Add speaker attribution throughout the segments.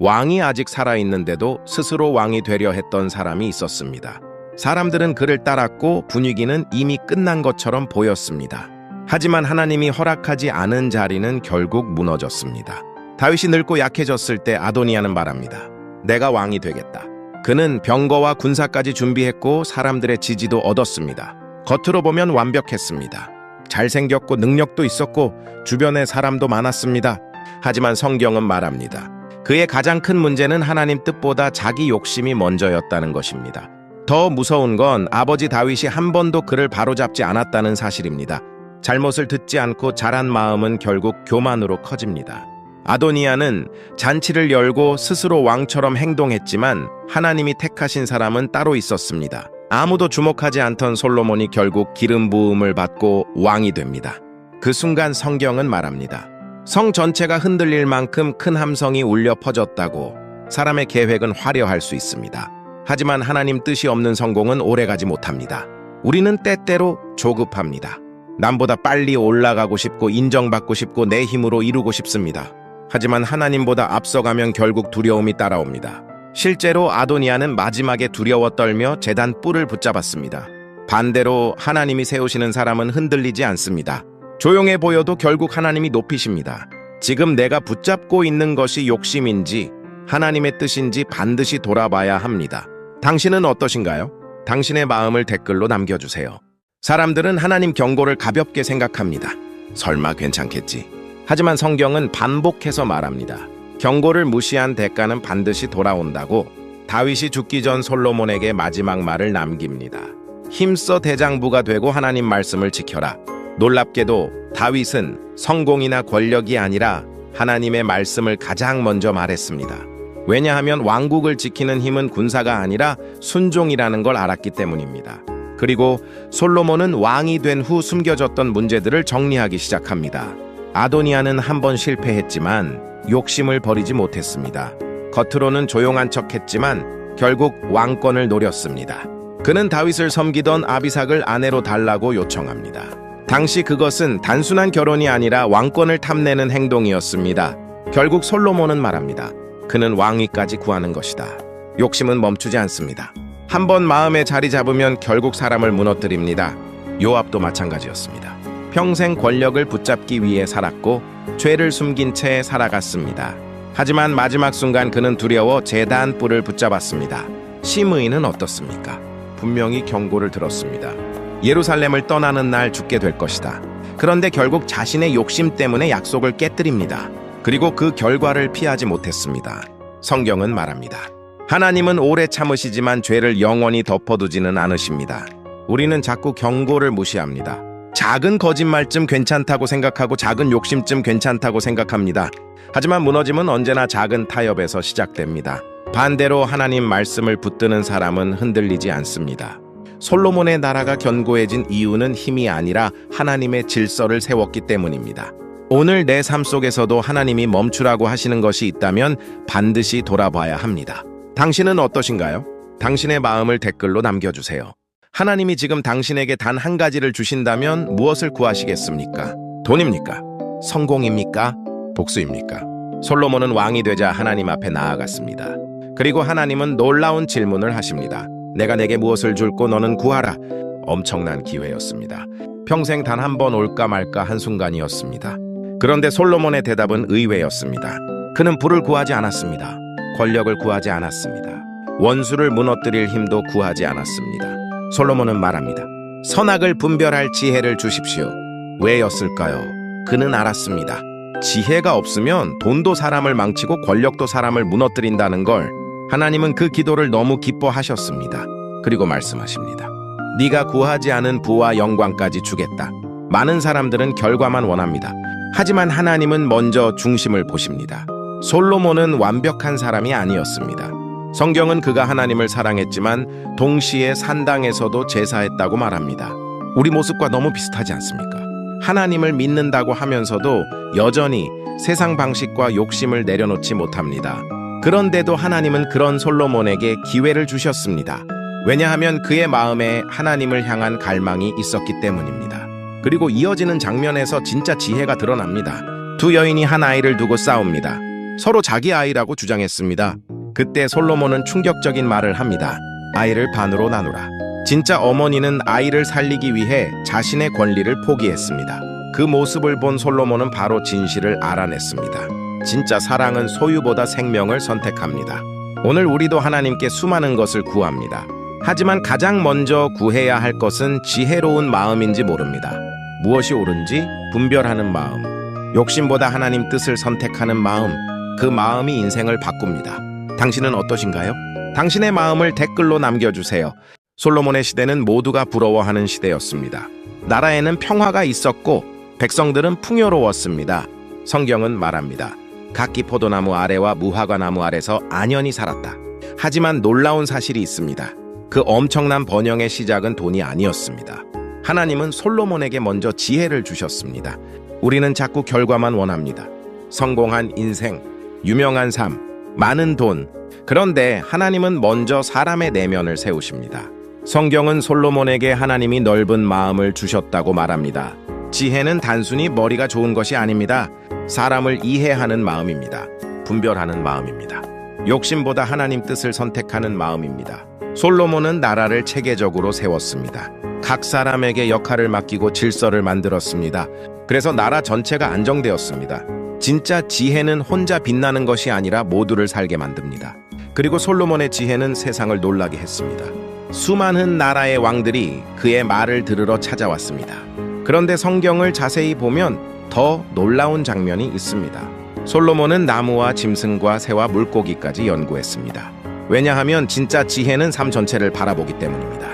Speaker 1: 왕이 아직 살아있는데도 스스로 왕이 되려 했던 사람이 있었습니다. 사람들은 그를 따랐고 분위기는 이미 끝난 것처럼 보였습니다. 하지만 하나님이 허락하지 않은 자리는 결국 무너졌습니다. 다윗이 늙고 약해졌을 때 아도니아는 말합니다. 내가 왕이 되겠다. 그는 병거와 군사까지 준비했고 사람들의 지지도 얻었습니다. 겉으로 보면 완벽했습니다. 잘생겼고 능력도 있었고 주변에 사람도 많았습니다. 하지만 성경은 말합니다. 그의 가장 큰 문제는 하나님 뜻보다 자기 욕심이 먼저였다는 것입니다. 더 무서운 건 아버지 다윗이 한 번도 그를 바로잡지 않았다는 사실입니다. 잘못을 듣지 않고 자란 마음은 결국 교만으로 커집니다. 아도니아는 잔치를 열고 스스로 왕처럼 행동했지만 하나님이 택하신 사람은 따로 있었습니다. 아무도 주목하지 않던 솔로몬이 결국 기름 부음을 받고 왕이 됩니다. 그 순간 성경은 말합니다. 성 전체가 흔들릴 만큼 큰 함성이 울려 퍼졌다고. 사람의 계획은 화려할 수 있습니다. 하지만 하나님 뜻이 없는 성공은 오래가지 못합니다. 우리는 때때로 조급합니다. 남보다 빨리 올라가고 싶고 인정받고 싶고 내 힘으로 이루고 싶습니다. 하지만 하나님보다 앞서가면 결국 두려움이 따라옵니다. 실제로 아도니아는 마지막에 두려워 떨며 제단 뿔을 붙잡았습니다. 반대로 하나님이 세우시는 사람은 흔들리지 않습니다. 조용해 보여도 결국 하나님이 높이십니다. 지금 내가 붙잡고 있는 것이 욕심인지 하나님의 뜻인지 반드시 돌아봐야 합니다. 당신은 어떠신가요? 당신의 마음을 댓글로 남겨주세요. 사람들은 하나님 경고를 가볍게 생각합니다. 설마 괜찮겠지. 하지만 성경은 반복해서 말합니다. 경고를 무시한 대가는 반드시 돌아온다고. 다윗이 죽기 전 솔로몬에게 마지막 말을 남깁니다. 힘써 대장부가 되고 하나님 말씀을 지켜라. 놀랍게도 다윗은 성공이나 권력이 아니라 하나님의 말씀을 가장 먼저 말했습니다. 왜냐하면 왕국을 지키는 힘은 군사가 아니라 순종이라는 걸 알았기 때문입니다. 그리고 솔로몬은 왕이 된 후 숨겨졌던 문제들을 정리하기 시작합니다. 아도니아는 한 번 실패했지만 욕심을 버리지 못했습니다. 겉으로는 조용한 척했지만 결국 왕권을 노렸습니다. 그는 다윗을 섬기던 아비삭을 아내로 달라고 요청합니다. 당시 그것은 단순한 결혼이 아니라 왕권을 탐내는 행동이었습니다. 결국 솔로몬은 말합니다. 그는 왕위까지 구하는 것이다. 욕심은 멈추지 않습니다. 한 번 마음에 자리 잡으면 결국 사람을 무너뜨립니다. 요압도 마찬가지였습니다. 평생 권력을 붙잡기 위해 살았고 죄를 숨긴 채 살아갔습니다. 하지만 마지막 순간 그는 두려워 제단 뿔을 붙잡았습니다. 시므이는 어떻습니까? 분명히 경고를 들었습니다. 예루살렘을 떠나는 날 죽게 될 것이다. 그런데 결국 자신의 욕심 때문에 약속을 깨뜨립니다. 그리고 그 결과를 피하지 못했습니다. 성경은 말합니다. 하나님은 오래 참으시지만 죄를 영원히 덮어두지는 않으십니다. 우리는 자꾸 경고를 무시합니다. 작은 거짓말쯤 괜찮다고 생각하고 작은 욕심쯤 괜찮다고 생각합니다. 하지만 무너짐은 언제나 작은 타협에서 시작됩니다. 반대로 하나님 말씀을 붙드는 사람은 흔들리지 않습니다. 솔로몬의 나라가 견고해진 이유는 힘이 아니라 하나님의 질서를 세웠기 때문입니다. 오늘 내 삶 속에서도 하나님이 멈추라고 하시는 것이 있다면 반드시 돌아봐야 합니다. 당신은 어떠신가요? 당신의 마음을 댓글로 남겨주세요. 하나님이 지금 당신에게 단 한 가지를 주신다면 무엇을 구하시겠습니까? 돈입니까? 성공입니까? 복수입니까? 솔로몬은 왕이 되자 하나님 앞에 나아갔습니다. 그리고 하나님은 놀라운 질문을 하십니다. 내가 내게 무엇을 줄고 너는 구하라. 엄청난 기회였습니다. 평생 단 한 번 올까 말까 한순간이었습니다. 그런데 솔로몬의 대답은 의외였습니다. 그는 부를 구하지 않았습니다. 권력을 구하지 않았습니다. 원수를 무너뜨릴 힘도 구하지 않았습니다. 솔로몬은 말합니다. 선악을 분별할 지혜를 주십시오. 왜였을까요? 그는 알았습니다. 지혜가 없으면 돈도 사람을 망치고 권력도 사람을 무너뜨린다는 걸. 하나님은 그 기도를 너무 기뻐하셨습니다. 그리고 말씀하십니다. 네가 구하지 않은 부와 영광까지 주겠다. 많은 사람들은 결과만 원합니다. 하지만 하나님은 먼저 중심을 보십니다. 솔로몬은 완벽한 사람이 아니었습니다. 성경은 그가 하나님을 사랑했지만 동시에 산당에서도 제사했다고 말합니다. 우리 모습과 너무 비슷하지 않습니까? 하나님을 믿는다고 하면서도 여전히 세상 방식과 욕심을 내려놓지 못합니다. 그런데도 하나님은 그런 솔로몬에게 기회를 주셨습니다. 왜냐하면 그의 마음에 하나님을 향한 갈망이 있었기 때문입니다. 그리고 이어지는 장면에서 진짜 지혜가 드러납니다. 두 여인이 한 아이를 두고 싸웁니다. 서로 자기 아이라고 주장했습니다. 그때 솔로몬은 충격적인 말을 합니다. 아이를 반으로 나누라. 진짜 어머니는 아이를 살리기 위해 자신의 권리를 포기했습니다. 그 모습을 본 솔로몬은 바로 진실을 알아냈습니다. 진짜 사랑은 소유보다 생명을 선택합니다. 오늘 우리도 하나님께 수많은 것을 구합니다. 하지만 가장 먼저 구해야 할 것은 지혜로운 마음인지 모릅니다. 무엇이 옳은지 분별하는 마음, 욕심보다 하나님 뜻을 선택하는 마음, 그 마음이 인생을 바꿉니다. 당신은 어떠신가요? 당신의 마음을 댓글로 남겨주세요. 솔로몬의 시대는 모두가 부러워하는 시대였습니다. 나라에는 평화가 있었고 백성들은 풍요로웠습니다. 성경은 말합니다. 각기 포도나무 아래와 무화과 나무 아래서 안연히 살았다. 하지만 놀라운 사실이 있습니다. 그 엄청난 번영의 시작은 돈이 아니었습니다. 하나님은 솔로몬에게 먼저 지혜를 주셨습니다. 우리는 자꾸 결과만 원합니다. 성공한 인생, 유명한 삶, 많은 돈. 그런데 하나님은 먼저 사람의 내면을 세우십니다. 성경은 솔로몬에게 하나님이 넓은 마음을 주셨다고 말합니다. 지혜는 단순히 머리가 좋은 것이 아닙니다. 사람을 이해하는 마음입니다. 분별하는 마음입니다. 욕심보다 하나님 뜻을 선택하는 마음입니다. 솔로몬은 나라를 체계적으로 세웠습니다. 각 사람에게 역할을 맡기고 질서를 만들었습니다. 그래서 나라 전체가 안정되었습니다. 진짜 지혜는 혼자 빛나는 것이 아니라 모두를 살게 만듭니다. 그리고 솔로몬의 지혜는 세상을 놀라게 했습니다. 수많은 나라의 왕들이 그의 말을 들으러 찾아왔습니다. 그런데 성경을 자세히 보면 더 놀라운 장면이 있습니다. 솔로몬은 나무와 짐승과 새와 물고기까지 연구했습니다. 왜냐하면 진짜 지혜는 삶 전체를 바라보기 때문입니다.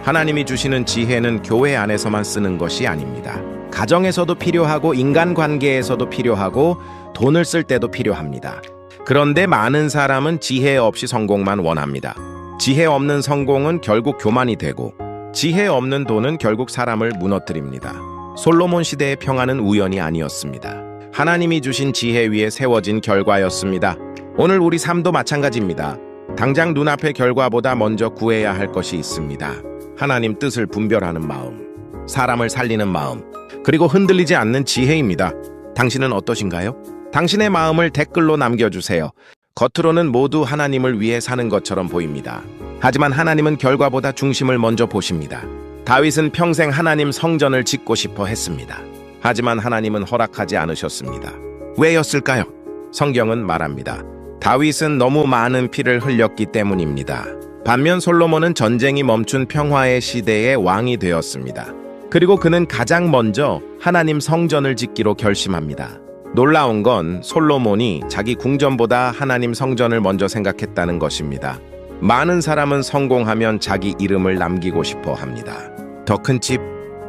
Speaker 1: 하나님이 주시는 지혜는 교회 안에서만 쓰는 것이 아닙니다. 가정에서도 필요하고 인간관계에서도 필요하고 돈을 쓸 때도 필요합니다. 그런데 많은 사람은 지혜 없이 성공만 원합니다. 지혜 없는 성공은 결국 교만이 되고 지혜 없는 돈은 결국 사람을 무너뜨립니다. 솔로몬 시대의 평화는 우연이 아니었습니다. 하나님이 주신 지혜 위에 세워진 결과였습니다. 오늘 우리 삶도 마찬가지입니다. 당장 눈앞의 결과보다 먼저 구해야 할 것이 있습니다. 하나님 뜻을 분별하는 마음, 사람을 살리는 마음, 그리고 흔들리지 않는 지혜입니다. 당신은 어떠신가요? 당신의 마음을 댓글로 남겨주세요. 겉으로는 모두 하나님을 위해 사는 것처럼 보입니다. 하지만 하나님은 결과보다 중심을 먼저 보십니다. 다윗은 평생 하나님 성전을 짓고 싶어 했습니다. 하지만 하나님은 허락하지 않으셨습니다. 왜였을까요? 성경은 말합니다. 다윗은 너무 많은 피를 흘렸기 때문입니다. 반면 솔로몬은 전쟁이 멈춘 평화의 시대의 왕이 되었습니다. 그리고 그는 가장 먼저 하나님 성전을 짓기로 결심합니다. 놀라운 건 솔로몬이 자기 궁전보다 하나님 성전을 먼저 생각했다는 것입니다. 많은 사람은 성공하면 자기 이름을 남기고 싶어 합니다. 더 큰 집,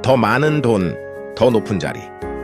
Speaker 1: 더 많은 돈, 더 높은 자리.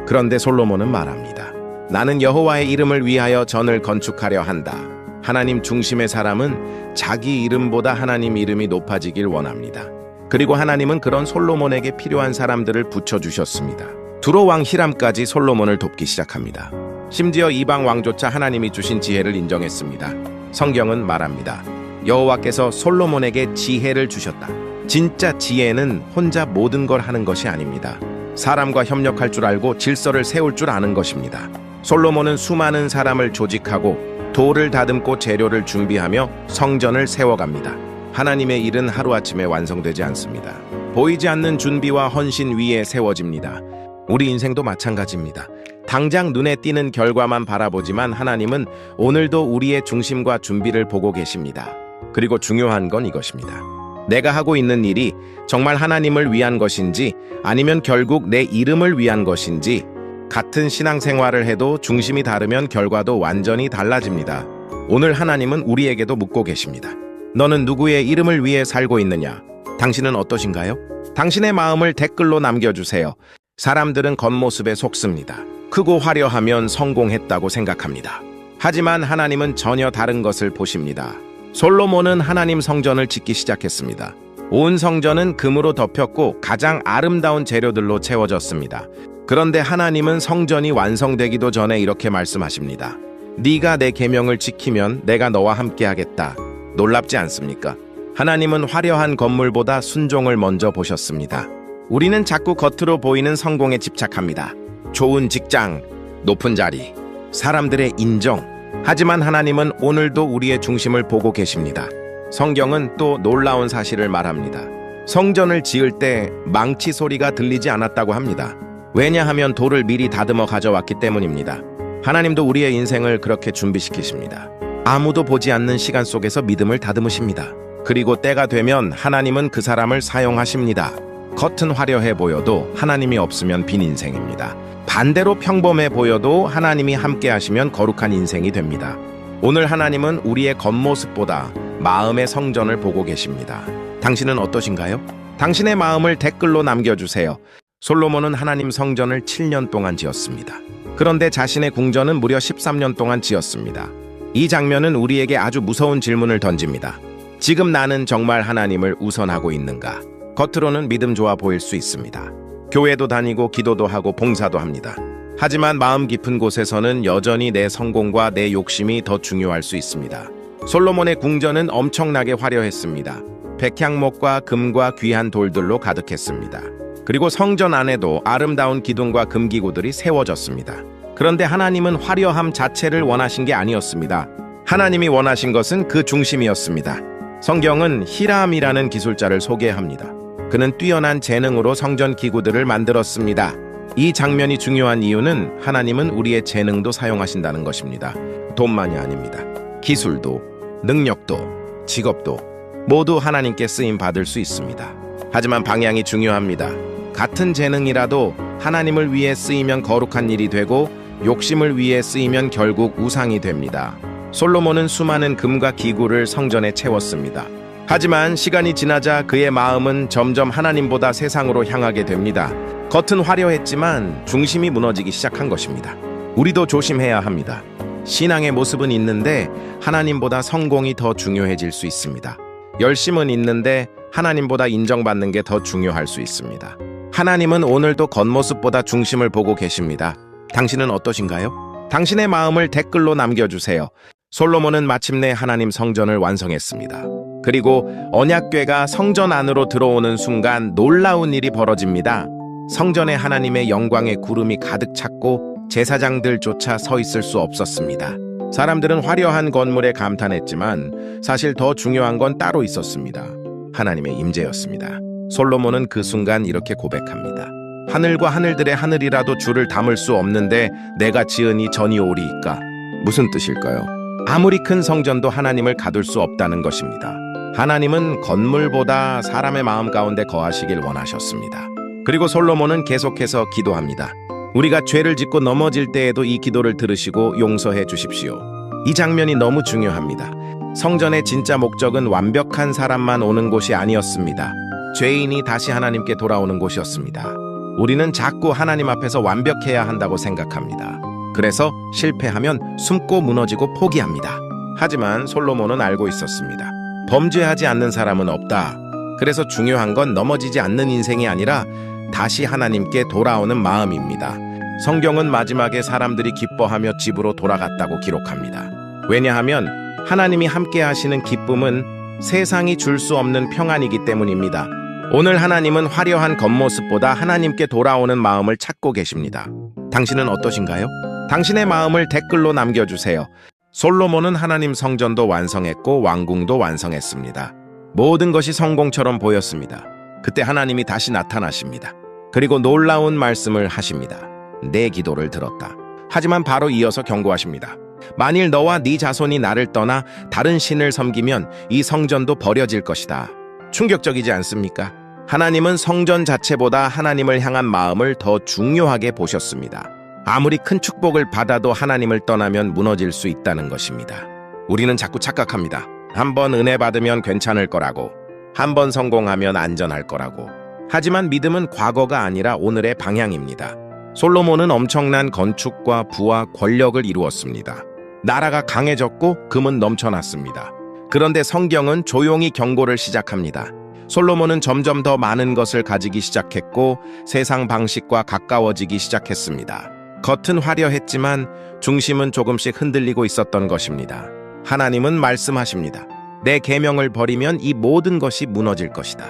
Speaker 1: 그런데 솔로몬은 말합니다. 나는 여호와의 이름을 위하여 전을 건축하려 한다. 하나님 중심의 사람은 자기 이름보다 하나님 이름이 높아지길 원합니다. 그리고 하나님은 그런 솔로몬에게 필요한 사람들을 붙여주셨습니다. 두로 왕 히람까지 솔로몬을 돕기 시작합니다. 심지어 이방 왕조차 하나님이 주신 지혜를 인정했습니다. 성경은 말합니다. 여호와께서 솔로몬에게 지혜를 주셨다. 진짜 지혜는 혼자 모든 걸 하는 것이 아닙니다. 사람과 협력할 줄 알고 질서를 세울 줄 아는 것입니다. 솔로몬은 수많은 사람을 조직하고 돌을 다듬고 재료를 준비하며 성전을 세워갑니다. 하나님의 일은 하루아침에 완성되지 않습니다. 보이지 않는 준비와 헌신 위에 세워집니다. 우리 인생도 마찬가지입니다. 당장 눈에 띄는 결과만 바라보지만 하나님은 오늘도 우리의 중심과 준비를 보고 계십니다. 그리고 중요한 건 이것입니다. 내가 하고 있는 일이 정말 하나님을 위한 것인지 아니면 결국 내 이름을 위한 것인지 같은 신앙생활을 해도 중심이 다르면 결과도 완전히 달라집니다. 오늘 하나님은 우리에게도 묻고 계십니다. 너는 누구의 이름을 위해 살고 있느냐? 당신은 어떠신가요? 당신의 마음을 댓글로 남겨주세요. 사람들은 겉모습에 속습니다. 크고 화려하면 성공했다고 생각합니다. 하지만 하나님은 전혀 다른 것을 보십니다. 솔로몬은 하나님 성전을 짓기 시작했습니다. 온 성전은 금으로 덮였고 가장 아름다운 재료들로 채워졌습니다. 그런데 하나님은 성전이 완성되기도 전에 이렇게 말씀하십니다. 네가 내 계명을 지키면 내가 너와 함께하겠다. 놀랍지 않습니까? 하나님은 화려한 건물보다 순종을 먼저 보셨습니다. 우리는 자꾸 겉으로 보이는 성공에 집착합니다. 좋은 직장, 높은 자리, 사람들의 인정. 하지만 하나님은 오늘도 우리의 중심을 보고 계십니다. 성경은 또 놀라운 사실을 말합니다. 성전을 지을 때 망치 소리가 들리지 않았다고 합니다. 왜냐하면 돌을 미리 다듬어 가져왔기 때문입니다. 하나님도 우리의 인생을 그렇게 준비시키십니다. 아무도 보지 않는 시간 속에서 믿음을 다듬으십니다. 그리고 때가 되면 하나님은 그 사람을 사용하십니다. 겉은 화려해 보여도 하나님이 없으면 빈 인생입니다. 반대로 평범해 보여도 하나님이 함께 하시면 거룩한 인생이 됩니다. 오늘 하나님은 우리의 겉모습보다 마음의 성전을 보고 계십니다. 당신은 어떠신가요? 당신의 마음을 댓글로 남겨주세요. 솔로몬은 하나님 성전을 7년 동안 지었습니다. 그런데 자신의 궁전은 무려 13년 동안 지었습니다. 이 장면은 우리에게 아주 무서운 질문을 던집니다. 지금 나는 정말 하나님을 우선하고 있는가? 겉으로는 믿음 좋아 보일 수 있습니다. 교회도 다니고 기도도 하고 봉사도 합니다. 하지만 마음 깊은 곳에서는 여전히 내 성공과 내 욕심이 더 중요할 수 있습니다. 솔로몬의 궁전은 엄청나게 화려했습니다. 백향목과 금과 귀한 돌들로 가득했습니다. 그리고 성전 안에도 아름다운 기둥과 금기구들이 세워졌습니다. 그런데 하나님은 화려함 자체를 원하신 게 아니었습니다. 하나님이 원하신 것은 그 중심이었습니다. 성경은 히람이라는 기술자를 소개합니다. 그는 뛰어난 재능으로 성전 기구들을 만들었습니다. 이 장면이 중요한 이유는 하나님은 우리의 재능도 사용하신다는 것입니다. 돈만이 아닙니다. 기술도, 능력도, 직업도 모두 하나님께 쓰임 받을 수 있습니다. 하지만 방향이 중요합니다. 같은 재능이라도 하나님을 위해 쓰이면 거룩한 일이 되고 욕심을 위해 쓰이면 결국 우상이 됩니다. 솔로몬은 수많은 금과 기구를 성전에 채웠습니다. 하지만 시간이 지나자 그의 마음은 점점 하나님보다 세상으로 향하게 됩니다. 겉은 화려했지만 중심이 무너지기 시작한 것입니다. 우리도 조심해야 합니다. 신앙의 모습은 있는데 하나님보다 성공이 더 중요해질 수 있습니다. 열심은 있는데 하나님보다 인정받는 게 더 중요할 수 있습니다. 하나님은 오늘도 겉모습보다 중심을 보고 계십니다. 당신은 어떠신가요? 당신의 마음을 댓글로 남겨주세요. 솔로몬은 마침내 하나님 성전을 완성했습니다. 그리고 언약궤가 성전 안으로 들어오는 순간 놀라운 일이 벌어집니다. 성전에 하나님의 영광의 구름이 가득 찼고 제사장들조차 서 있을 수 없었습니다. 사람들은 화려한 건물에 감탄했지만 사실 더 중요한 건 따로 있었습니다. 하나님의 임재였습니다. 솔로몬은 그 순간 이렇게 고백합니다. 하늘과 하늘들의 하늘이라도 주를 담을 수 없는데 내가 지으니 전이 오리이까. 무슨 뜻일까요? 아무리 큰 성전도 하나님을 가둘 수 없다는 것입니다. 하나님은 건물보다 사람의 마음 가운데 거하시길 원하셨습니다. 그리고 솔로몬은 계속해서 기도합니다. 우리가 죄를 짓고 넘어질 때에도 이 기도를 들으시고 용서해 주십시오. 이 장면이 너무 중요합니다. 성전의 진짜 목적은 완벽한 사람만 오는 곳이 아니었습니다. 죄인이 다시 하나님께 돌아오는 곳이었습니다. 우리는 자꾸 하나님 앞에서 완벽해야 한다고 생각합니다. 그래서 실패하면 숨고 무너지고 포기합니다. 하지만 솔로몬은 알고 있었습니다. 범죄하지 않는 사람은 없다. 그래서 중요한 건 넘어지지 않는 인생이 아니라 다시 하나님께 돌아오는 마음입니다. 성경은 마지막에 사람들이 기뻐하며 집으로 돌아갔다고 기록합니다. 왜냐하면 하나님이 함께 하시는 기쁨은 세상이 줄 수 없는 평안이기 때문입니다. 오늘 하나님은 화려한 겉모습보다 하나님께 돌아오는 마음을 찾고 계십니다. 당신은 어떠신가요? 당신의 마음을 댓글로 남겨주세요. 솔로몬은 하나님 성전도 완성했고 왕궁도 완성했습니다. 모든 것이 성공처럼 보였습니다. 그때 하나님이 다시 나타나십니다. 그리고 놀라운 말씀을 하십니다. 내 기도를 들었다. 하지만 바로 이어서 경고하십니다. 만일 너와 네 자손이 나를 떠나 다른 신을 섬기면 이 성전도 버려질 것이다. 충격적이지 않습니까? 하나님은 성전 자체보다 하나님을 향한 마음을 더 중요하게 보셨습니다. 아무리 큰 축복을 받아도 하나님을 떠나면 무너질 수 있다는 것입니다. 우리는 자꾸 착각합니다. 한번 은혜 받으면 괜찮을 거라고, 한번 성공하면 안전할 거라고. 하지만 믿음은 과거가 아니라 오늘의 방향입니다. 솔로몬은 엄청난 건축과 부와 권력을 이루었습니다. 나라가 강해졌고 금은 넘쳐났습니다. 그런데 성경은 조용히 경고를 시작합니다. 솔로몬은 점점 더 많은 것을 가지기 시작했고 세상 방식과 가까워지기 시작했습니다. 겉은 화려했지만 중심은 조금씩 흔들리고 있었던 것입니다. 하나님은 말씀하십니다. 내 계명을 버리면 이 모든 것이 무너질 것이다.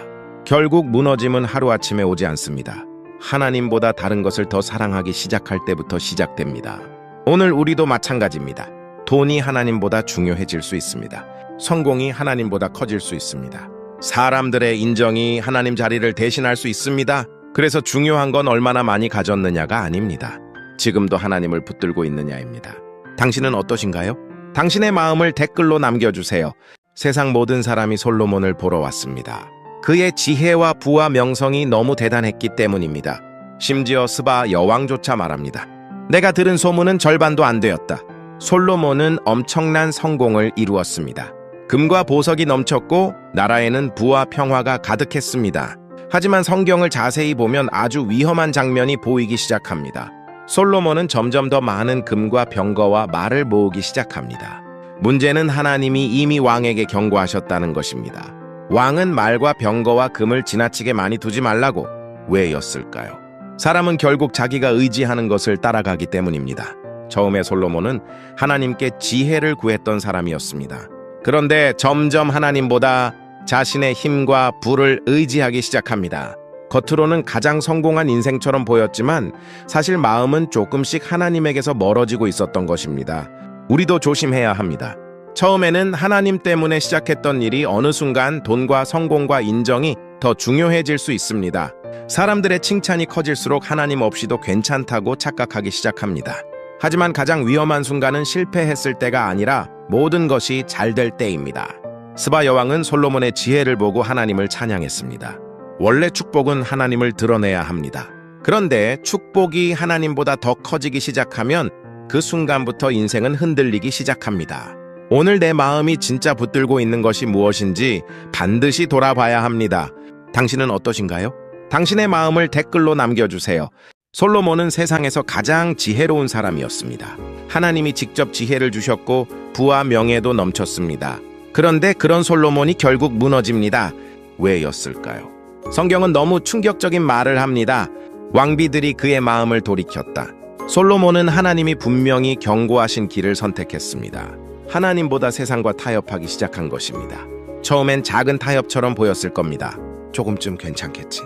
Speaker 1: 결국 무너짐은 하루아침에 오지 않습니다. 하나님보다 다른 것을 더 사랑하기 시작할 때부터 시작됩니다. 오늘 우리도 마찬가지입니다. 돈이 하나님보다 중요해질 수 있습니다. 성공이 하나님보다 커질 수 있습니다. 사람들의 인정이 하나님 자리를 대신할 수 있습니다. 그래서 중요한 건 얼마나 많이 가졌느냐가 아닙니다. 지금도 하나님을 붙들고 있느냐입니다. 당신은 어떠신가요? 당신의 마음을 댓글로 남겨주세요. 세상 모든 사람이 솔로몬을 보러 왔습니다. 그의 지혜와 부와 명성이 너무 대단했기 때문입니다. 심지어 스바 여왕조차 말합니다. 내가 들은 소문은 절반도 안 되었다. 솔로몬은 엄청난 성공을 이루었습니다. 금과 보석이 넘쳤고 나라에는 부와 평화가 가득했습니다. 하지만 성경을 자세히 보면 아주 위험한 장면이 보이기 시작합니다. 솔로몬은 점점 더 많은 금과 병거와 말을 모으기 시작합니다. 문제는 하나님이 이미 왕에게 경고하셨다는 것입니다. 왕은 말과 병거와 금을 지나치게 많이 두지 말라고. 왜였을까요? 사람은 결국 자기가 의지하는 것을 따라가기 때문입니다. 처음에 솔로몬은 하나님께 지혜를 구했던 사람이었습니다. 그런데 점점 하나님보다 자신의 힘과 부를 의지하기 시작합니다. 겉으로는 가장 성공한 인생처럼 보였지만 사실 마음은 조금씩 하나님에게서 멀어지고 있었던 것입니다. 우리도 조심해야 합니다. 처음에는 하나님 때문에 시작했던 일이 어느 순간 돈과 성공과 인정이 더 중요해질 수 있습니다. 사람들의 칭찬이 커질수록 하나님 없이도 괜찮다고 착각하기 시작합니다. 하지만 가장 위험한 순간은 실패했을 때가 아니라 모든 것이 잘 될 때입니다. 스바 여왕은 솔로몬의 지혜를 보고 하나님을 찬양했습니다. 원래 축복은 하나님을 드러내야 합니다. 그런데 축복이 하나님보다 더 커지기 시작하면 그 순간부터 인생은 흔들리기 시작합니다. 오늘 내 마음이 진짜 붙들고 있는 것이 무엇인지 반드시 돌아봐야 합니다. 당신은 어떠신가요? 당신의 마음을 댓글로 남겨주세요. 솔로몬은 세상에서 가장 지혜로운 사람이었습니다. 하나님이 직접 지혜를 주셨고 부와 명예도 넘쳤습니다. 그런데 그런 솔로몬이 결국 무너집니다. 왜였을까요? 성경은 너무 충격적인 말을 합니다. 왕비들이 그의 마음을 돌이켰다. 솔로몬은 하나님이 분명히 경고하신 길을 선택했습니다. 하나님보다 세상과 타협하기 시작한 것입니다. 처음엔 작은 타협처럼 보였을 겁니다. 조금쯤 괜찮겠지.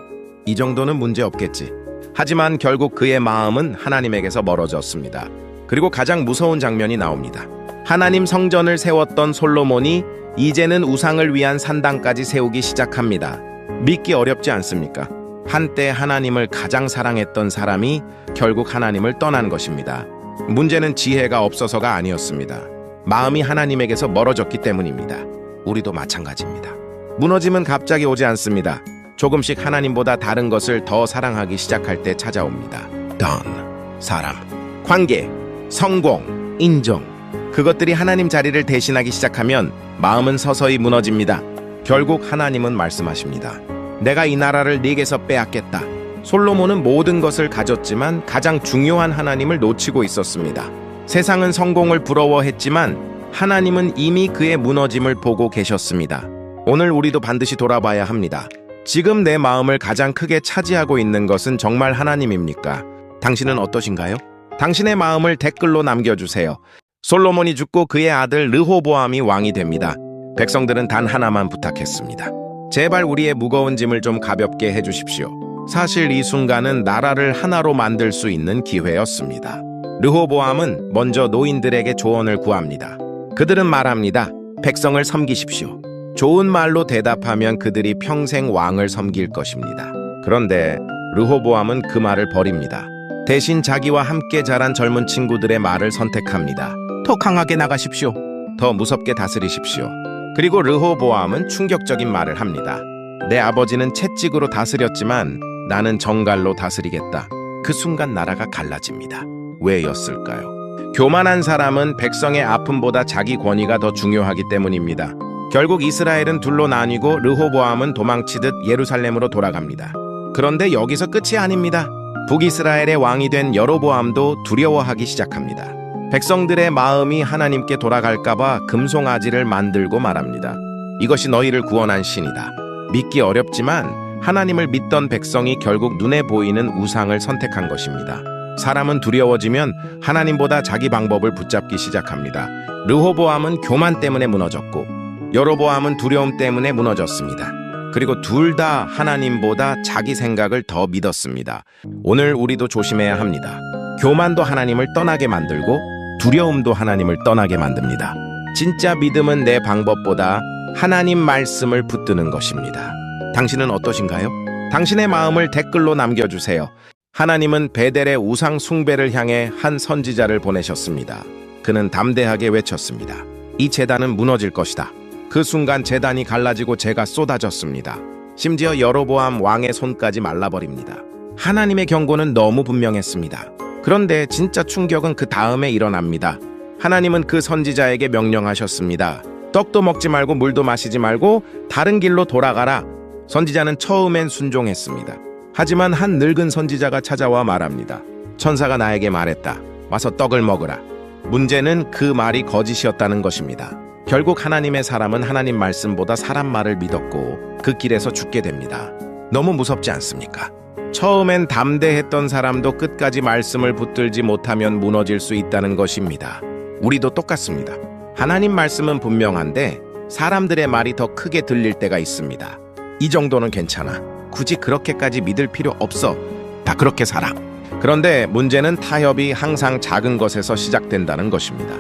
Speaker 1: 이 정도는 문제 없겠지. 하지만 결국 그의 마음은 하나님에게서 멀어졌습니다. 그리고 가장 무서운 장면이 나옵니다. 하나님 성전을 세웠던 솔로몬이 이제는 우상을 위한 산당까지 세우기 시작합니다. 믿기 어렵지 않습니까? 한때 하나님을 가장 사랑했던 사람이 결국 하나님을 떠난 것입니다. 문제는 지혜가 없어서가 아니었습니다. 마음이 하나님에게서 멀어졌기 때문입니다. 우리도 마찬가지입니다. 무너짐은 갑자기 오지 않습니다. 조금씩 하나님보다 다른 것을 더 사랑하기 시작할 때 찾아옵니다. 돈, 사람, 관계, 성공, 인정. 그것들이 하나님 자리를 대신하기 시작하면 마음은 서서히 무너집니다. 결국 하나님은 말씀하십니다. 내가 이 나라를 네게서 빼앗겠다. 솔로몬은 모든 것을 가졌지만 가장 중요한 하나님을 놓치고 있었습니다. 세상은 성공을 부러워했지만 하나님은 이미 그의 무너짐을 보고 계셨습니다. 오늘 우리도 반드시 돌아봐야 합니다. 지금 내 마음을 가장 크게 차지하고 있는 것은 정말 하나님입니까? 당신은 어떠신가요? 당신의 마음을 댓글로 남겨주세요. 솔로몬이 죽고 그의 아들 르호보암이 왕이 됩니다. 백성들은 단 하나만 부탁했습니다. 제발 우리의 무거운 짐을 좀 가볍게 해주십시오. 사실 이 순간은 나라를 하나로 만들 수 있는 기회였습니다. 르호보암은 먼저 노인들에게 조언을 구합니다. 그들은 말합니다. 백성을 섬기십시오. 좋은 말로 대답하면 그들이 평생 왕을 섬길 것입니다. 그런데 르호보암은 그 말을 버립니다. 대신 자기와 함께 자란 젊은 친구들의 말을 선택합니다. 더 강하게 나가십시오. 더 무섭게 다스리십시오. 그리고 르호보암은 충격적인 말을 합니다. 내 아버지는 채찍으로 다스렸지만 나는 정갈로 다스리겠다. 그 순간 나라가 갈라집니다. 왜였을까요? 교만한 사람은 백성의 아픔보다 자기 권위가 더 중요하기 때문입니다. 결국 이스라엘은 둘로 나뉘고 르호보암은 도망치듯 예루살렘으로 돌아갑니다. 그런데 여기서 끝이 아닙니다. 북이스라엘의 왕이 된 여로보암도 두려워하기 시작합니다. 백성들의 마음이 하나님께 돌아갈까봐 금송아지를 만들고 말합니다. 이것이 너희를 구원한 신이다. 믿기 어렵지만 하나님을 믿던 백성이 결국 눈에 보이는 우상을 선택한 것입니다. 사람은 두려워지면 하나님보다 자기 방법을 붙잡기 시작합니다. 르호보암은 교만 때문에 무너졌고 여로보암은 두려움 때문에 무너졌습니다. 그리고 둘 다 하나님보다 자기 생각을 더 믿었습니다. 오늘 우리도 조심해야 합니다. 교만도 하나님을 떠나게 만들고 두려움도 하나님을 떠나게 만듭니다. 진짜 믿음은 내 방법보다 하나님 말씀을 붙드는 것입니다. 당신은 어떠신가요? 당신의 마음을 댓글로 남겨주세요. 하나님은 베델의 우상 숭배를 향해 한 선지자를 보내셨습니다. 그는 담대하게 외쳤습니다. 이 제단은 무너질 것이다. 그 순간 제단이 갈라지고 재가 쏟아졌습니다. 심지어 여로보암 왕의 손까지 말라버립니다. 하나님의 경고는 너무 분명했습니다. 그런데 진짜 충격은 그 다음에 일어납니다. 하나님은 그 선지자에게 명령하셨습니다. 떡도 먹지 말고 물도 마시지 말고 다른 길로 돌아가라. 선지자는 처음엔 순종했습니다. 하지만 한 늙은 선지자가 찾아와 말합니다. 천사가 나에게 말했다. 와서 떡을 먹으라. 문제는 그 말이 거짓이었다는 것입니다. 결국 하나님의 사람은 하나님 말씀보다 사람 말을 믿었고 그 길에서 죽게 됩니다. 너무 무섭지 않습니까? 처음엔 담대했던 사람도 끝까지 말씀을 붙들지 못하면 무너질 수 있다는 것입니다. 우리도 똑같습니다. 하나님 말씀은 분명한데 사람들의 말이 더 크게 들릴 때가 있습니다. 이 정도는 괜찮아. 굳이 그렇게까지 믿을 필요 없어. 다 그렇게 살아. 그런데 문제는 타협이 항상 작은 것에서 시작된다는 것입니다.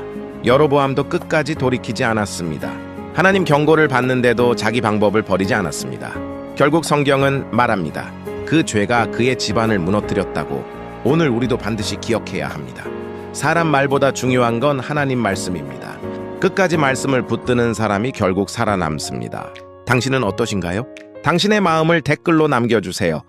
Speaker 1: 여로보암도 끝까지 돌이키지 않았습니다. 하나님 경고를 받는데도 자기 방법을 버리지 않았습니다. 결국 성경은 말합니다. 그 죄가 그의 집안을 무너뜨렸다고. 오늘 우리도 반드시 기억해야 합니다. 사람 말보다 중요한 건 하나님 말씀입니다. 끝까지 말씀을 붙드는 사람이 결국 살아남습니다. 당신은 어떠신가요? 당신의 마음을 댓글로 남겨주세요.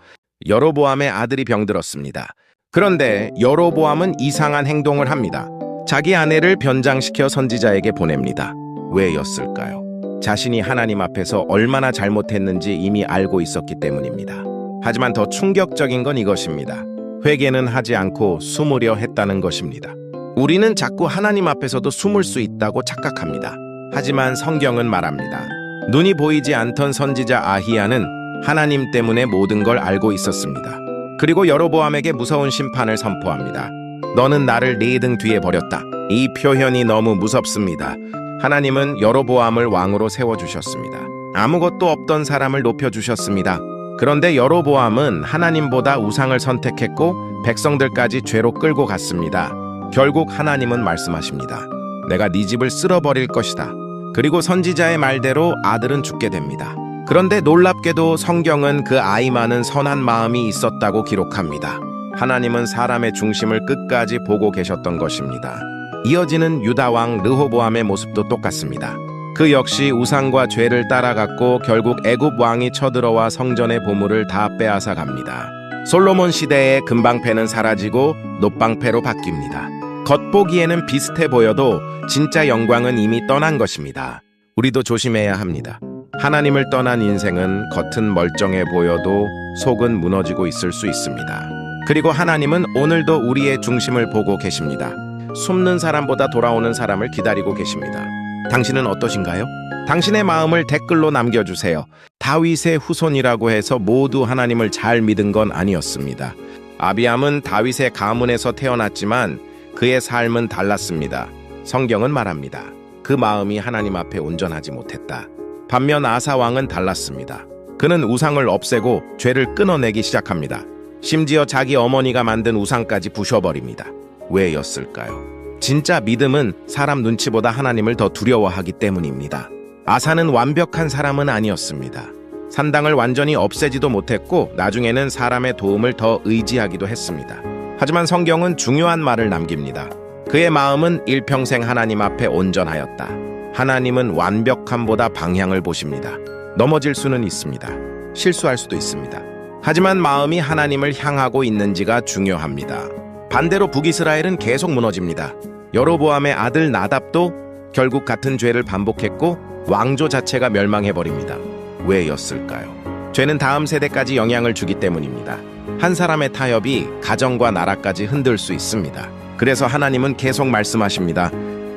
Speaker 1: 여로보암의 아들이 병들었습니다. 그런데 여로보암은 이상한 행동을 합니다. 자기 아내를 변장시켜 선지자에게 보냅니다. 왜였을까요? 자신이 하나님 앞에서 얼마나 잘못했는지 이미 알고 있었기 때문입니다. 하지만 더 충격적인 건 이것입니다. 회개는 하지 않고 숨으려 했다는 것입니다. 우리는 자꾸 하나님 앞에서도 숨을 수 있다고 착각합니다. 하지만 성경은 말합니다. 눈이 보이지 않던 선지자 아히야는 하나님 때문에 모든 걸 알고 있었습니다. 그리고 여로보암에게 무서운 심판을 선포합니다. 너는 나를 네 등 뒤에 버렸다. 이 표현이 너무 무섭습니다. 하나님은 여로보암을 왕으로 세워주셨습니다. 아무것도 없던 사람을 높여주셨습니다. 그런데 여로보암은 하나님보다 우상을 선택했고 백성들까지 죄로 끌고 갔습니다. 결국 하나님은 말씀하십니다. 내가 네 집을 쓸어버릴 것이다. 그리고 선지자의 말대로 아들은 죽게 됩니다. 그런데 놀랍게도 성경은 그 아이만은 선한 마음이 있었다고 기록합니다. 하나님은 사람의 중심을 끝까지 보고 계셨던 것입니다. 이어지는 유다왕 르호보암의 모습도 똑같습니다. 그 역시 우상과 죄를 따라갔고 결국 애굽 왕이 쳐들어와 성전의 보물을 다 빼앗아 갑니다. 솔로몬 시대의 금방패는 사라지고 놋방패로 바뀝니다. 겉보기에는 비슷해 보여도 진짜 영광은 이미 떠난 것입니다. 우리도 조심해야 합니다. 하나님을 떠난 인생은 겉은 멀쩡해 보여도 속은 무너지고 있을 수 있습니다. 그리고 하나님은 오늘도 우리의 중심을 보고 계십니다. 숨는 사람보다 돌아오는 사람을 기다리고 계십니다. 당신은 어떠신가요? 당신의 마음을 댓글로 남겨주세요. 다윗의 후손이라고 해서 모두 하나님을 잘 믿은 건 아니었습니다. 아비암은 다윗의 가문에서 태어났지만 그의 삶은 달랐습니다. 성경은 말합니다. 그 마음이 하나님 앞에 온전하지 못했다. 반면 아사 왕은 달랐습니다. 그는 우상을 없애고 죄를 끊어내기 시작합니다. 심지어 자기 어머니가 만든 우상까지 부셔버립니다. 왜였을까요? 진짜 믿음은 사람 눈치보다 하나님을 더 두려워하기 때문입니다. 아사는 완벽한 사람은 아니었습니다. 산당을 완전히 없애지도 못했고 나중에는 사람의 도움을 더 의지하기도 했습니다. 하지만 성경은 중요한 말을 남깁니다. 그의 마음은 일평생 하나님 앞에 온전하였다. 하나님은 완벽함보다 방향을 보십니다. 넘어질 수는 있습니다. 실수할 수도 있습니다. 하지만 마음이 하나님을 향하고 있는지가 중요합니다. 반대로 북이스라엘은 계속 무너집니다. 여로보암의 아들 나답도 결국 같은 죄를 반복했고 왕조 자체가 멸망해버립니다. 왜였을까요? 죄는 다음 세대까지 영향을 주기 때문입니다. 한 사람의 타협이 가정과 나라까지 흔들 수 있습니다. 그래서 하나님은 계속 말씀하십니다.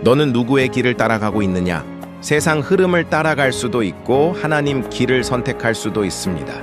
Speaker 1: 너는 누구의 길을 따라가고 있느냐? 세상 흐름을 따라갈 수도 있고 하나님 길을 선택할 수도 있습니다.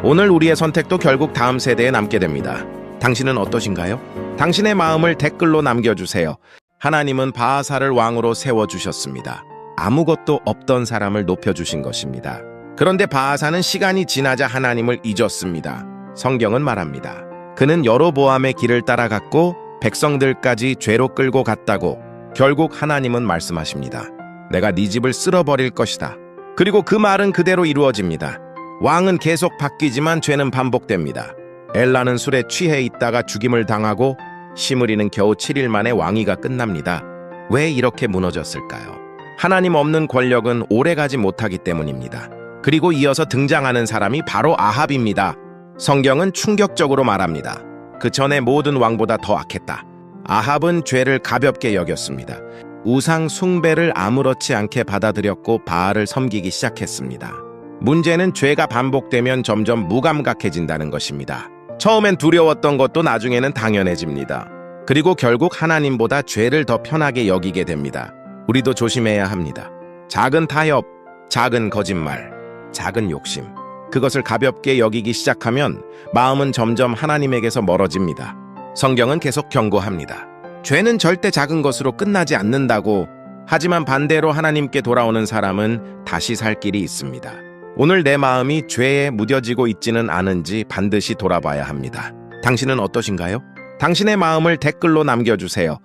Speaker 1: 오늘 우리의 선택도 결국 다음 세대에 남게 됩니다. 당신은 어떠신가요? 당신의 마음을 댓글로 남겨주세요. 하나님은 바하사를 왕으로 세워주셨습니다. 아무것도 없던 사람을 높여주신 것입니다. 그런데 바하사는 시간이 지나자 하나님을 잊었습니다. 성경은 말합니다. 그는 여로보암의 길을 따라갔고 백성들까지 죄로 끌고 갔다고. 결국 하나님은 말씀하십니다. 내가 네 집을 쓸어버릴 것이다. 그리고 그 말은 그대로 이루어집니다. 왕은 계속 바뀌지만 죄는 반복됩니다. 엘라는 술에 취해 있다가 죽임을 당하고 시므리는 겨우 7일 만에 왕위가 끝납니다. 왜 이렇게 무너졌을까요? 하나님 없는 권력은 오래가지 못하기 때문입니다. 그리고 이어서 등장하는 사람이 바로 아합입니다. 성경은 충격적으로 말합니다. 그 전에 모든 왕보다 더 악했다. 아합은 죄를 가볍게 여겼습니다. 우상 숭배를 아무렇지 않게 받아들였고 바알을 섬기기 시작했습니다. 문제는 죄가 반복되면 점점 무감각해진다는 것입니다. 처음엔 두려웠던 것도 나중에는 당연해집니다. 그리고 결국 하나님보다 죄를 더 편하게 여기게 됩니다. 우리도 조심해야 합니다. 작은 타협, 작은 거짓말, 작은 욕심. 그것을 가볍게 여기기 시작하면 마음은 점점 하나님에게서 멀어집니다. 성경은 계속 경고합니다. 죄는 절대 작은 것으로 끝나지 않는다고. 하지만 반대로 하나님께 돌아오는 사람은 다시 살 길이 있습니다. 오늘 내 마음이 죄에 무뎌지고 있지는 않은지 반드시 돌아봐야 합니다. 당신은 어떠신가요? 당신의 마음을 댓글로 남겨주세요.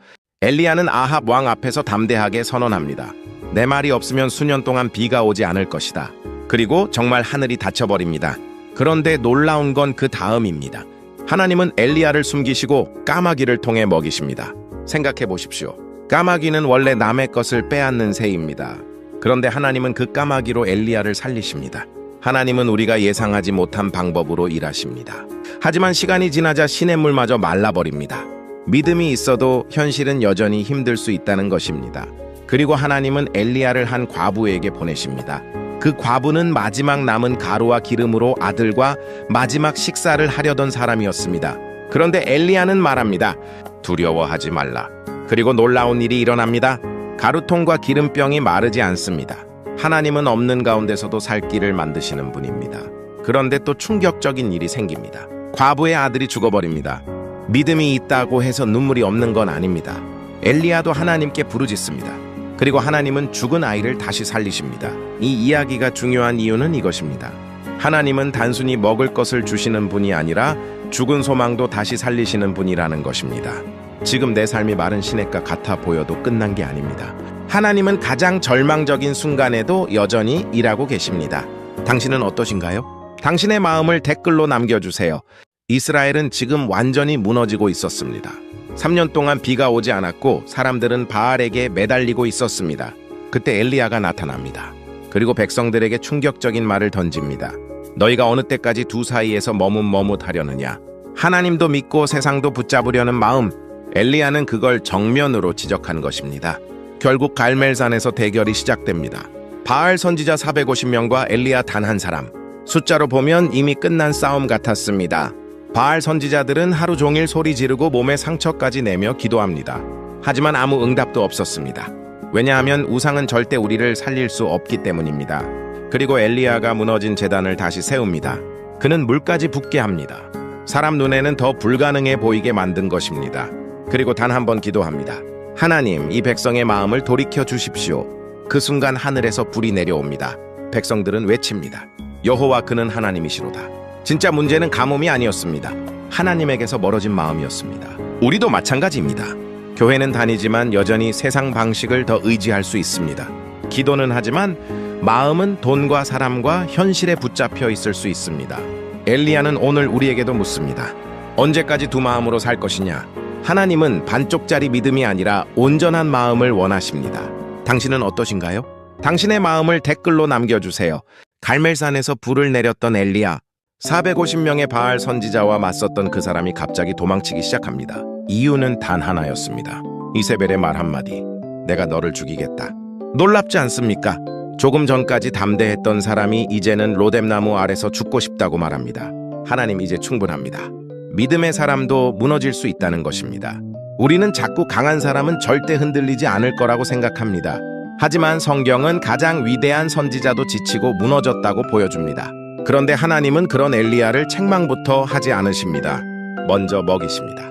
Speaker 1: 엘리야는 아합 왕 앞에서 담대하게 선언합니다. 내 말이 없으면 수년 동안 비가 오지 않을 것이다. 그리고 정말 하늘이 닫혀버립니다. 그런데 놀라운 건 그 다음입니다. 하나님은 엘리야를 숨기시고 까마귀를 통해 먹이십니다. 생각해 보십시오. 까마귀는 원래 남의 것을 빼앗는 새입니다. 그런데 하나님은 그 까마귀로 엘리야를 살리십니다. 하나님은 우리가 예상하지 못한 방법으로 일하십니다. 하지만 시간이 지나자 시냇물마저 말라버립니다. 믿음이 있어도 현실은 여전히 힘들 수 있다는 것입니다. 그리고 하나님은 엘리야를 한 과부에게 보내십니다. 그 과부는 마지막 남은 가루와 기름으로 아들과 마지막 식사를 하려던 사람이었습니다. 그런데 엘리야는 말합니다. 두려워하지 말라. 그리고 놀라운 일이 일어납니다. 가루통과 기름병이 마르지 않습니다. 하나님은 없는 가운데서도 살 길을 만드시는 분입니다. 그런데 또 충격적인 일이 생깁니다. 과부의 아들이 죽어버립니다. 믿음이 있다고 해서 눈물이 없는 건 아닙니다. 엘리야도 하나님께 부르짖습니다. 그리고 하나님은 죽은 아이를 다시 살리십니다. 이 이야기가 중요한 이유는 이것입니다. 하나님은 단순히 먹을 것을 주시는 분이 아니라 죽은 소망도 다시 살리시는 분이라는 것입니다. 지금 내 삶이 마른 시냇가 같아 보여도 끝난 게 아닙니다. 하나님은 가장 절망적인 순간에도 여전히 일하고 계십니다. 당신은 어떠신가요? 당신의 마음을 댓글로 남겨주세요. 이스라엘은 지금 완전히 무너지고 있었습니다. 3년 동안 비가 오지 않았고 사람들은 바알에게 매달리고 있었습니다. 그때 엘리야가 나타납니다. 그리고 백성들에게 충격적인 말을 던집니다. 너희가 어느 때까지 두 사이에서 머뭇머뭇하려느냐. 하나님도 믿고 세상도 붙잡으려는 마음. 엘리야는 그걸 정면으로 지적한 것입니다. 결국 갈멜산에서 대결이 시작됩니다. 바알 선지자 450명과 엘리야 단 한 사람. 숫자로 보면 이미 끝난 싸움 같았습니다. 바알 선지자들은 하루 종일 소리 지르고 몸에 상처까지 내며 기도합니다. 하지만 아무 응답도 없었습니다. 왜냐하면 우상은 절대 우리를 살릴 수 없기 때문입니다. 그리고 엘리야가 무너진 제단을 다시 세웁니다. 그는 물까지 붓게 합니다. 사람 눈에는 더 불가능해 보이게 만든 것입니다. 그리고 단 한 번 기도합니다. 하나님, 이 백성의 마음을 돌이켜 주십시오. 그 순간 하늘에서 불이 내려옵니다. 백성들은 외칩니다. 여호와 그는 하나님이시로다. 진짜 문제는 가뭄이 아니었습니다. 하나님에게서 멀어진 마음이었습니다. 우리도 마찬가지입니다. 교회는 다니지만 여전히 세상 방식을 더 의지할 수 있습니다. 기도는 하지만 마음은 돈과 사람과 현실에 붙잡혀 있을 수 있습니다. 엘리야는 오늘 우리에게도 묻습니다. 언제까지 두 마음으로 살 것이냐? 하나님은 반쪽짜리 믿음이 아니라 온전한 마음을 원하십니다. 당신은 어떠신가요? 당신의 마음을 댓글로 남겨주세요. 갈멜산에서 불을 내렸던 엘리야. 450명의 바알 선지자와 맞섰던 그 사람이 갑자기 도망치기 시작합니다. 이유는 단 하나였습니다. 이세벨의 말 한마디. 내가 너를 죽이겠다. 놀랍지 않습니까? 조금 전까지 담대했던 사람이 이제는 로뎀나무 아래서 죽고 싶다고 말합니다. 하나님 이제 충분합니다. 믿음의 사람도 무너질 수 있다는 것입니다. 우리는 자꾸 강한 사람은 절대 흔들리지 않을 거라고 생각합니다. 하지만 성경은 가장 위대한 선지자도 지치고 무너졌다고 보여줍니다. 그런데 하나님은 그런 엘리야를 책망부터 하지 않으십니다. 먼저 먹이십니다.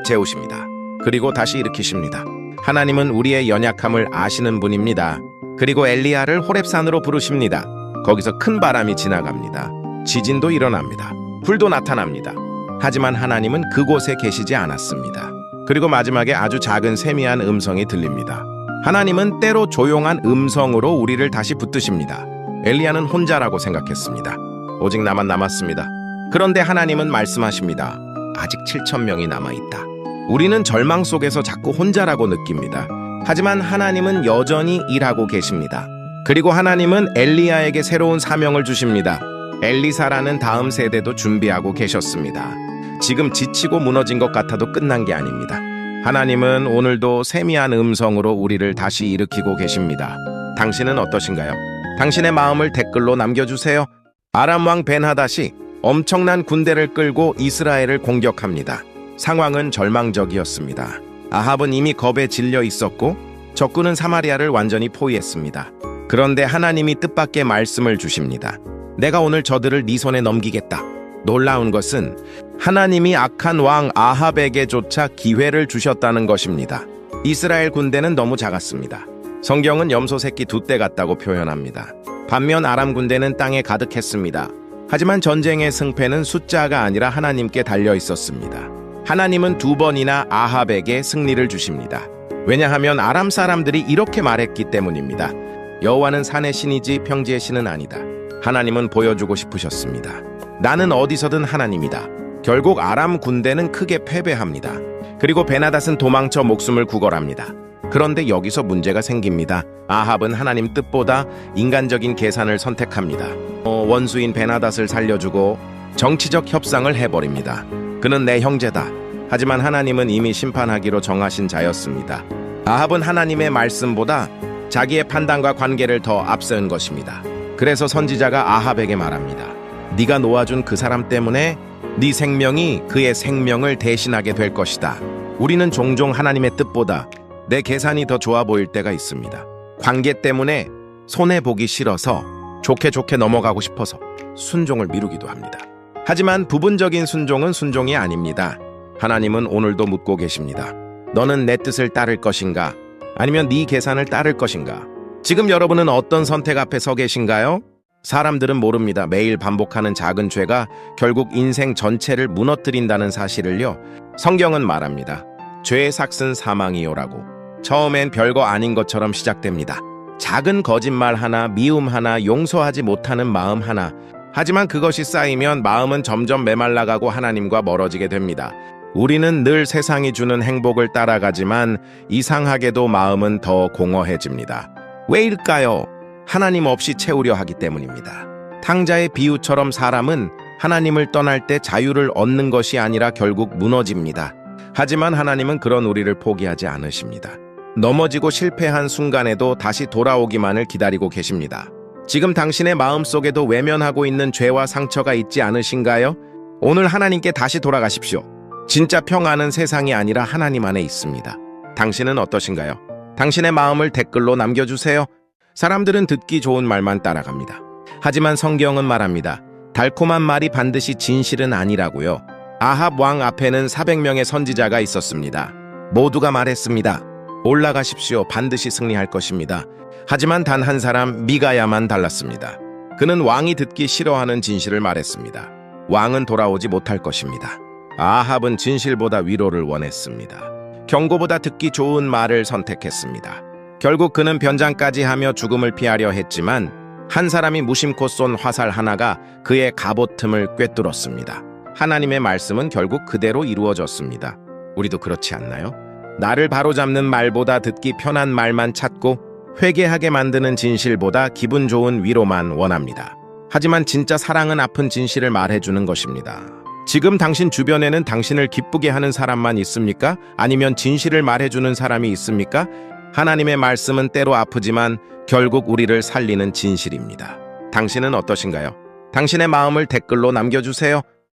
Speaker 1: 재우십니다. 그리고 다시 일으키십니다. 하나님은 우리의 연약함을 아시는 분입니다. 그리고 엘리야를 호렙산으로 부르십니다. 거기서 큰 바람이 지나갑니다. 지진도 일어납니다. 불도 나타납니다. 하지만 하나님은 그곳에 계시지 않았습니다. 그리고 마지막에 아주 작은 세미한 음성이 들립니다. 하나님은 때로 조용한 음성으로 우리를 다시 붙드십니다. 엘리야는 혼자라고 생각했습니다. 오직 나만 남았습니다. 그런데 하나님은 말씀하십니다. 아직 7,000명이 남아있다. 우리는 절망 속에서 자꾸 혼자라고 느낍니다. 하지만 하나님은 여전히 일하고 계십니다. 그리고 하나님은 엘리야에게 새로운 사명을 주십니다. 엘리사라는 다음 세대도 준비하고 계셨습니다. 지금 지치고 무너진 것 같아도 끝난 게 아닙니다. 하나님은 오늘도 세미한 음성으로 우리를 다시 일으키고 계십니다. 당신은 어떠신가요? 당신의 마음을 댓글로 남겨주세요. 아람 왕 벤하닷이 엄청난 군대를 끌고 이스라엘을 공격합니다. 상황은 절망적이었습니다. 아합은 이미 겁에 질려 있었고 적군은 사마리아를 완전히 포위했습니다. 그런데 하나님이 뜻밖의 말씀을 주십니다. 내가 오늘 저들을 네 손에 넘기겠다. 놀라운 것은 하나님이 악한 왕 아합에게조차 기회를 주셨다는 것입니다. 이스라엘 군대는 너무 작았습니다. 성경은 염소 새끼 2떼 같다고 표현합니다. 반면 아람 군대는 땅에 가득했습니다. 하지만 전쟁의 승패는 숫자가 아니라 하나님께 달려 있었습니다. 하나님은 2번이나 아합에게 승리를 주십니다. 왜냐하면 아람 사람들이 이렇게 말했기 때문입니다. 여호와는 산의 신이지 평지의 신은 아니다. 하나님은 보여주고 싶으셨습니다. 나는 어디서든 하나님이다. 결국 아람 군대는 크게 패배합니다. 그리고 베나닷은 도망쳐 목숨을 구걸합니다. 그런데 여기서 문제가 생깁니다. 아합은 하나님 뜻보다 인간적인 계산을 선택합니다. 원수인 베나닷을 살려주고 정치적 협상을 해버립니다. 그는 내 형제다. 하지만 하나님은 이미 심판하기로 정하신 자였습니다. 아합은 하나님의 말씀보다 자기의 판단과 관계를 더 앞세운 것입니다. 그래서 선지자가 아합에게 말합니다. 네가 놓아준 그 사람 때문에 네 생명이 그의 생명을 대신하게 될 것이다. 우리는 종종 하나님의 뜻보다 내 계산이 더 좋아 보일 때가 있습니다. 관계 때문에 손해보기 싫어서 좋게 넘어가고 싶어서 순종을 미루기도 합니다. 하지만 부분적인 순종은 순종이 아닙니다. 하나님은 오늘도 묻고 계십니다. 너는 내 뜻을 따를 것인가? 아니면 네 계산을 따를 것인가? 지금 여러분은 어떤 선택 앞에 서 계신가요? 사람들은 모릅니다. 매일 반복하는 작은 죄가 결국 인생 전체를 무너뜨린다는 사실을요. 성경은 말합니다. 죄의 삭은 사망이요라고. 처음엔 별거 아닌 것처럼 시작됩니다. 작은 거짓말 하나, 미움 하나, 용서하지 못하는 마음 하나. 하지만 그것이 쌓이면 마음은 점점 메말라가고 하나님과 멀어지게 됩니다. 우리는 늘 세상이 주는 행복을 따라가지만 이상하게도 마음은 더 공허해집니다. 왜일까요? 하나님 없이 채우려 하기 때문입니다. 탕자의 비유처럼 사람은 하나님을 떠날 때 자유를 얻는 것이 아니라 결국 무너집니다. 하지만 하나님은 그런 우리를 포기하지 않으십니다. 넘어지고 실패한 순간에도 다시 돌아오기만을 기다리고 계십니다. 지금 당신의 마음속에도 외면하고 있는 죄와 상처가 있지 않으신가요? 오늘 하나님께 다시 돌아가십시오. 진짜 평안은 세상이 아니라 하나님 안에 있습니다. 당신은 어떠신가요? 당신의 마음을 댓글로 남겨주세요. 사람들은 듣기 좋은 말만 따라갑니다. 하지만 성경은 말합니다. 달콤한 말이 반드시 진실은 아니라고요. 아합 왕 앞에는 400명의 선지자가 있었습니다. 모두가 말했습니다. 올라가십시오. 반드시 승리할 것입니다. 하지만 단 한 사람 미가야만 달랐습니다. 그는 왕이 듣기 싫어하는 진실을 말했습니다. 왕은 돌아오지 못할 것입니다. 아합은 진실보다 위로를 원했습니다. 경고보다 듣기 좋은 말을 선택했습니다. 결국 그는 변장까지 하며 죽음을 피하려 했지만 한 사람이 무심코 쏜 화살 하나가 그의 갑옷 틈을 꿰뚫었습니다. 하나님의 말씀은 결국 그대로 이루어졌습니다. 우리도 그렇지 않나요? 나를 바로잡는 말보다 듣기 편한 말만 찾고 회개하게 만드는 진실보다 기분 좋은 위로만 원합니다. 하지만 진짜 사랑은 아픈 진실을 말해주는 것입니다. 지금 당신 주변에는 당신을 기쁘게 하는 사람만 있습니까? 아니면 진실을 말해주는 사람이 있습니까? 하나님의 말씀은 때로 아프지만 결국 우리를 살리는 진실입니다. 당신은 어떠신가요? 당신의 마음을 댓글로 남겨주세요.